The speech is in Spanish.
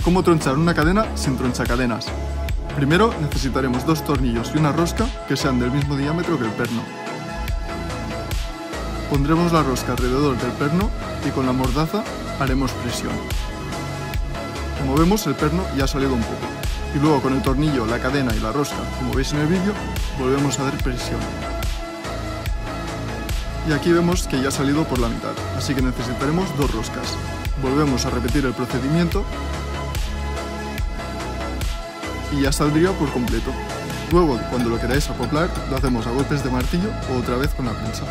¿Cómo tronchar una cadena sin tronchacadenas? Primero necesitaremos 2 tornillos y una rosca que sean del mismo diámetro que el perno. Pondremos la rosca alrededor del perno y con la mordaza haremos presión. Como vemos, el perno ya ha salido un poco. Y luego con el tornillo, la cadena y la rosca, como veis en el vídeo, volvemos a dar presión. Y aquí vemos que ya ha salido por la mitad, así que necesitaremos 2 roscas. Volvemos a repetir el procedimiento y ya saldría por completo. Luego, cuando lo queráis acoplar, lo hacemos a golpes de martillo o otra vez con la pinza.